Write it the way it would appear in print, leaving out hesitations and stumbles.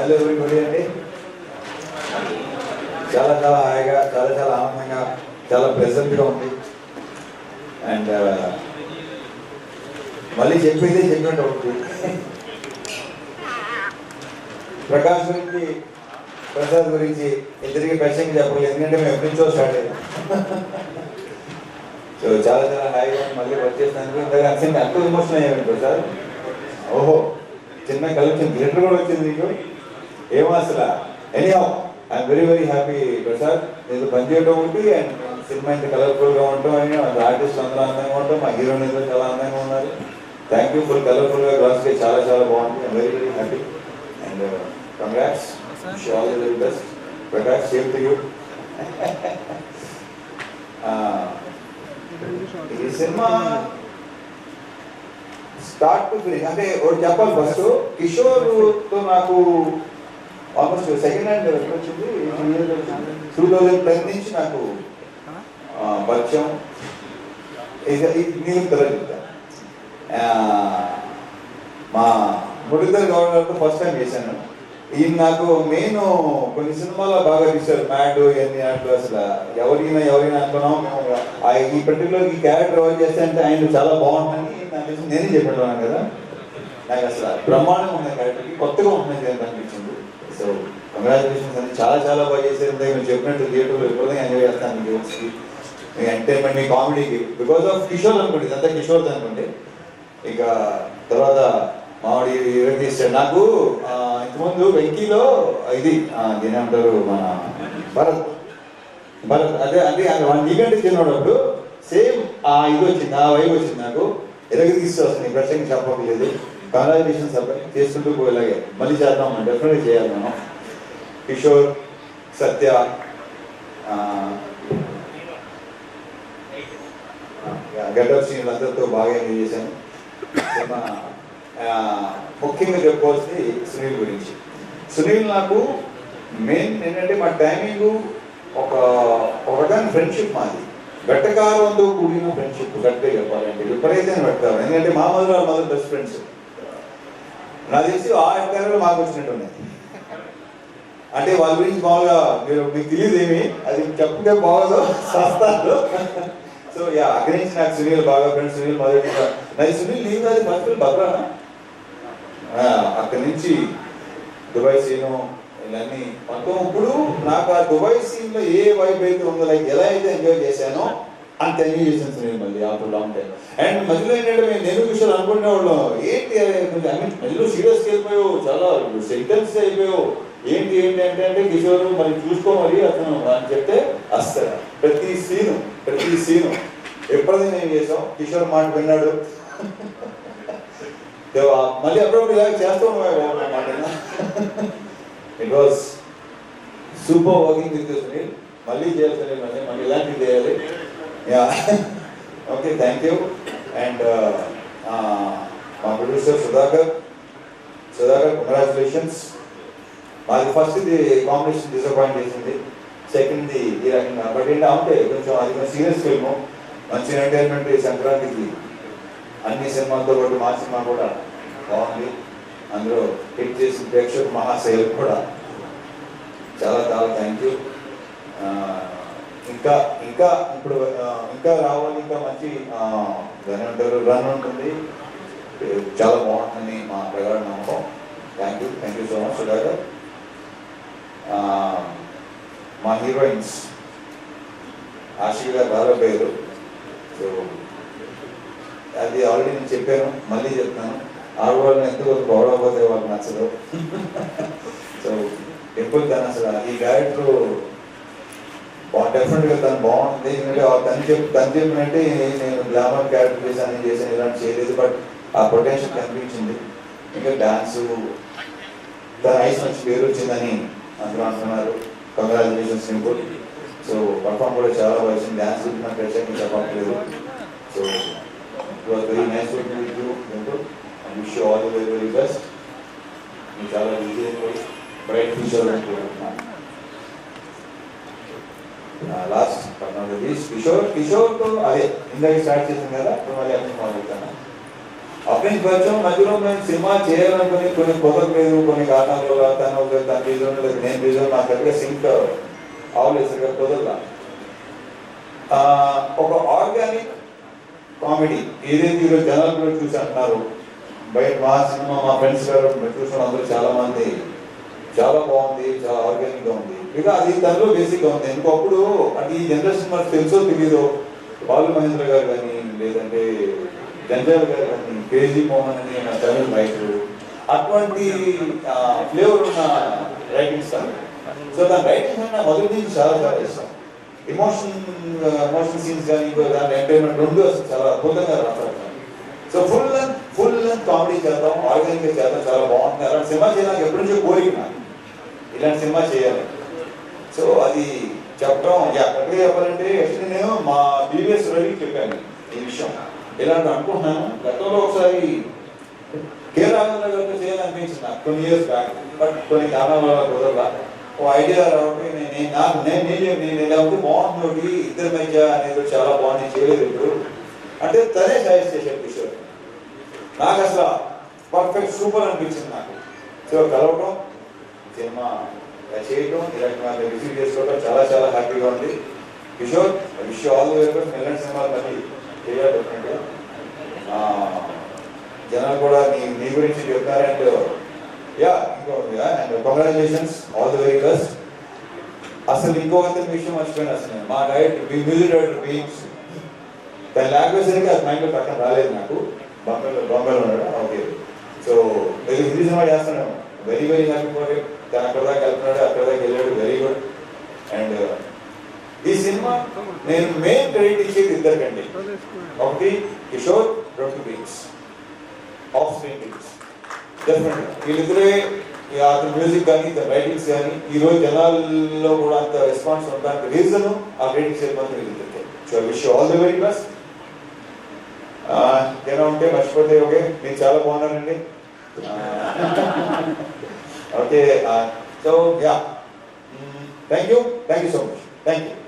Hello everybody అండి. చాలా చాలా హాయిగా, చాలా చాలా ఆనందంగా, చాలా ప్లెజెంట్గా ఉంది. అండ్ మళ్ళీ చెప్పేది చెప్పినట్టు అవుతుంది. ప్రకాష్ గురించి, ప్రసాద్ గురించి ఇద్దరికి పరిచయం చెప్పలేదు, ఎందుకంటే మేము ఎప్పటి నుంచో స్టార్ట్ అయ్యాం. సో చాలా చాలా హాయిగా మళ్ళీ వర్క్ చేసినందుకు ఇంతగా అంత ఎమోషన్ అయ్యాను ప్రసాద్. ఓహో, చిన్న కలెక్షన్ గ్లిటర్ కూడా వచ్చింది మీకు, ఏమో అసలు. Anyhow I'm very very happy Prasad. నేను పనిచేయడం ఒకటి, అండ్ సినిమా ఇంత కలర్ఫుల్గా ఉంటాం అని ఆర్టిస్ట్ అందరూ అందంగా ఉంటాం, మా హీరోయిన్ అందరూ చాలా అందంగా ఉన్నారు. Thank you. ఫుల్ కలర్ఫుల్గా గ్లాస్కి చాలా చాలా బాగుంది. I'm very very happy and congrats. All the very best Prakash, same to you. ఈ సినిమా స్టార్ట్ టు ఫినిష్ అంటే ఒకటి చెప్పాలి. ఫస్ట్ కిషోర్తో నాకు ఆల్మోస్ట్ సెకండ్ హ్యాండ్ వచ్చింది 2010 నుంచి నాకు పరిచయం. నేను తెలియదు, మా ముడిద్దరు గవర్నర్తో ఫస్ట్ టైం చేశాను. ఈయన నాకు మెయిన్ కొన్ని సినిమాలో బాగా తీశారు, మ్యాడ్ ఇవన్నీ. అట్లా అసలు ఎవరైనా అనుకున్నాం మేము ఈ పర్టికులర్ ఈ క్యారెక్టర్ ఎవరు చేస్తే అంటే ఆయన చాలా బాగుంటుందని నాకు నేనే చెప్పాను కదా. నాకు అసలు బ్రహ్మాండంగా ఉన్న క్యారెక్టర్కి కొత్తగా ఉంటుందని అనిపించింది. సో కంగ్రాచులేషన్స్ అండి, చాలా చాలా బాగా చేశారు. మీరు చెప్పినట్టు థియేటర్లో ఎప్పుడైనా ఎంజాయ్ చేస్తాను మీ జోక్స్కి, మీ ఎంటర్టైన్మెంట్, మీ కామెడీకి, బికాస్ ఆఫ్ కిషోర్ అనుకోండి, ఇదంతా కిషోర్ అనుకోండి. ఇక తర్వాత మామిడి తీస్తాడు. నాకు ఇంతకుముందు వెంకీలో ఇది దీని ఏమంటారు, మన భరత్ అదే అంటే నీకంటే చిన్నప్పుడు సేమ్ ఇది వచ్చింది, ఆ వైపు వచ్చింది నాకు. ఎలాగ తీసుకొస్తుంది ఈ ప్రశ్నకి చెప్పలేదు. కంగ్రాచులేషన్స్ అబ్బాయి, చేసుకుంటూ పోయేలాగే మళ్ళీ చేద్దాం, డెఫినెట్గా చేయాలి మనం. కిషోర్, సత్య, గడ్డప్ సీన్లందరితో బాగా ఎంజాయ్ చేశాను. ముఖ్యంగా చెప్పుకోవాల్సింది సునీల్ గురించి. సునీల్ నాకు మెయిన్ ఏంటంటే మా టైమింగ్ ఒక రకమైన ఫ్రెండ్షిప్ మాది, వెట్టకారంతో కూడిన ఫ్రెండ్షిప్. గట్టిగా చెప్పాలంటే విపరీతమైన వెట్టకారం, ఎందుకంటే మా మదర్ బెస్ట్ ఫ్రెండ్స్. నాకు తెలిసి ఆ వెట్టకారంలో మాకు వచ్చినట్టు ఉన్నాయి. అంటే వాళ్ళ గురించి మామూలుగా మీకు తెలియదు ఏమి, అది చెప్పుకుంటే బాగోదు సస్తాలు. సో అక్కడి నుంచి నాకు సునీల్ బాగా ఫ్రెండ్స్. సునీల్ మొదటి నాకు సునీల్ లీవ్ అది ఫస్ట్ భద్రా. అక్కడి నుంచి దుబాయ్ సీను ఇవన్నీ మొత్తం. ఇప్పుడు నాకు ఆ దుబాయ్ సీన్ లో ఏ వైబ్ అయితే ఉందో, లైక్ ఎలా అయితే ఎంజాయ్ చేశానో అంత ఎంజాయ్ చేశాను సునీల్ మళ్ళీ ఆఫ్టర్ లాంగ్ టైం. అండ్ మధ్యలో ఏంటంటే నేను విషయాలు అనుకునేవాళ్ళం, ఏంటి మధ్యలో సీరియస్కి వెళ్ళిపోయావు, చాలా సెంటెన్స్ అయిపోయావు, ఏంటి అంటే కిషోర్ మరి చూసుకో మరి అతను అని చెప్తే అస్సలు ప్రతి సీను ఎప్పుడైనా ఏం చేసాం, కిషోర్ మాట విన్నాడు. మళ్ళీ అప్పుడప్పుడు ఇలా చేస్తూ మాట. It was super working with Sunil. మళ్ళీ చేయాలి, మళ్ళీ ఇలాంటివి చేయాలి. Okay, thank you. అండ్ మా ప్రొడ్యూసర్ సుధాకర్, కంగ్రాచులేషన్స్. మాది ఫస్ట్ ఇది కాంబినేషన్ డిసప్పాయింట్ చేసింది, సెకండ్ది ఈ రకంగా. బట్ ఏంటంటే కొంచెం అది కొంచెం సీరియస్ ఫిల్ము, మంచి ఎంటర్టైన్మెంట్. సంక్రాంతికి అన్ని సినిమాలతో పాటు మా సినిమా కూడా బాగుంది. అందులో హిట్ చేసిన ప్రేక్షక మహాశైలు కూడా చాలా చాలా థ్యాంక్ యూ. ఇంకా ఇప్పుడు ఇంకా రావాలి, ఇంకా మంచి దాని అంటారు రన్ ఉంటుంది, చాలా బాగుంటుంది మా ప్రగాఢ నమ్మకం. Thank you so much Sudhakar. మా హీరోయిన్స్ ఆశిక్ గారు రాలేకపోయారు. సో అది ఆల్రెడీ నేను చెప్పాను, మళ్ళీ చెప్తాను. ఆడవాళ్ళని ఎంతవరకు గౌరవపోతే వాళ్ళకి నచ్చదు. సో ఎప్పుడు తను అసలు ఈ క్యారెక్టర్ డెఫినెట్గా తను బాగుంటుంది. ఎందుకంటే తను చెప్పినట్టే నేను గ్లామర్ క్యారెక్టర్ చేశాను ఇలాంటి చేయలేదు, బట్ ఆ పొటెన్షియల్ కనిపించింది. ఇంకా డాన్సు తన ఐస్ మంచి పేరు వచ్చిందని అందరూ అంటున్నారు. Congratulations simple. సో పర్ఫార్మ్ కూడా చాలా వచ్చింది. డాన్స్ గురించి నాకు ప్రత్యేకంగా చెప్పట్లేదు. So it was very nice working with you simple. I wish you all the very very best. మీరు చాలా బిజీ అయిపోయి బ్రైట్ ఫ్యూచర్ అనుకుంటున్నాను. లాస్ట్ కిషోర్తో అదే ఇందాక స్టార్ట్ చేసాం కదా, ఇప్పుడు మళ్ళీ అన్ని మొదలుతాను. అక్కడి నుంచి వచ్చాం. మధ్యలో మేము సినిమా చేయాలనుకుని కొన్ని కుదరలేదు, కొన్ని కారణాల వల్ల తన రీజన్ లేదు, నేను రీజన్ నాకు దగ్గర సింక్ అవ్వలేదు, సరిగా కుదరలా. ఒక ఆర్గానిక్ కామెడీ ఏదైతే ఈరోజు జనాలు కూడా చూసి అంటున్నారు, బయట మా సినిమా మా ఫ్రెండ్స్ గారు చూసిన అందరూ చాలా మంది చాలా బాగుంది, చాలా ఆర్గానిక్ గా ఉంది. ఇక అది తనలో బేసిక్ గా ఉంది. ఇంకొప్పుడు అంటే ఈ జనరేషన్ మనకు తెలుసో తెలియదో, బాలు మహేంద్ర గారు కానీ, లేదంటే జంజాల్ గారు కానీ, కేజీ మోహన్ అని నా తమిళ రైటర్, అటువంటి ఫ్లేవర్ ఉన్న రైటింగ్ స్టార్. సో దాని రైటింగ్ అంటే మొదటి నుంచి చాలా చాలా ఇష్టం. ఎమోషన్ సీన్స్ కానీ దాని ఎంటర్టైన్మెంట్ రెండు అసలు చాలా అద్భుతంగా రాస్తాను. సో ఫుల్ లెంత్ కామెడీ చేద్దాం, ఆర్గానిక్ గా చేద్దాం, చాలా బాగుంటుంది. అలాంటి సినిమా చేయడానికి ఎప్పటి నుంచో కోరిక నాకు, ఇలాంటి సినిమా చేయాలి. సో అది చెప్పడం ఎక్కడికి చెప్పాలంటే యాక్చువల్లీ నేను మా బీవీఎస్ రవికి చెప్పాను ఈ విషయం. ఇలాంటి అనుకుంటున్నాను. గతంలో ఒకసారి కే రాఘవేంద్ర గారితో చేయాలనిపించింది నాకు కొన్ని ఇయర్స్ బ్యాక్, బట్ కొన్ని కారణాల వల్ల కుదరలా. ఓ ఐడియా రావడం నేను లేకపోతే బాగుంటుంది ఇద్దరి మధ్య అనేది చాలా బాగుంది, చేయలేదు ఇప్పుడు అంటే తనే సజెస్ట్ చేశాడు కిషోర్. నాకు అసలు పర్ఫెక్ట్ సూపర్ అనిపించింది నాకు. సో కలవటం, సినిమా చేయటం, ఇలాంటి వాళ్ళు రిసీవ్ చేసుకోవడం చాలా చాలా హ్యాపీగా ఉంది. Kishore wish all the very best. ఇలాంటి సినిమాలు మళ్ళీ చేయాలి డెఫినెట్గా. జనాలు కూడా నీ గురించి చెప్తారు. And and congratulations, all the very best. అసలు ఇంకొక విషయం మర్చిపోయాను. అసలు మా మ్యూజిక్ డైరెక్టర్ బీమ్స్ తన లాంగ్వేజ్ సరికి అది మైండ్లో పక్కన రాలేదు నాకు. బాంబేలో ఉన్నాడు. ఓకే, సో హిందీ సినిమా చేస్తున్నాడు. Very very happy for him. తను అక్కడ దాకా వెళ్తున్నాడు, అక్కడ దాకా వెళ్ళాడు, వెరీ గుడ్. అండ్ ఈ సినిమా నేను మెయిన్ క్రెడిట్ ఇచ్చేది ఇద్దరికండి. ఒకటి కిషోర్, రెండు బీమ్స్, ఆఫ్ స్క్రీన్ బీమ్స్. డెఫినెట్గా వీళ్ళిద్దరే అతని మ్యూజిక్ కానీ ఇతని రైటింగ్స్ కానీ ఈరోజు జనాల్లో కూడా అంత రెస్పాన్స్ ఉండడానికి రీజన్ ఆ క్రెడిట్స్ వెళ్ళిపోతుంది వీళ్ళిద్దరికే. So wish all the very best. ఏమైనా ఉంటే మర్చిపోతే ఓకే, మీరు చాలా బాగున్నారండి. Okay, so yeah, thank you so much. Thank you.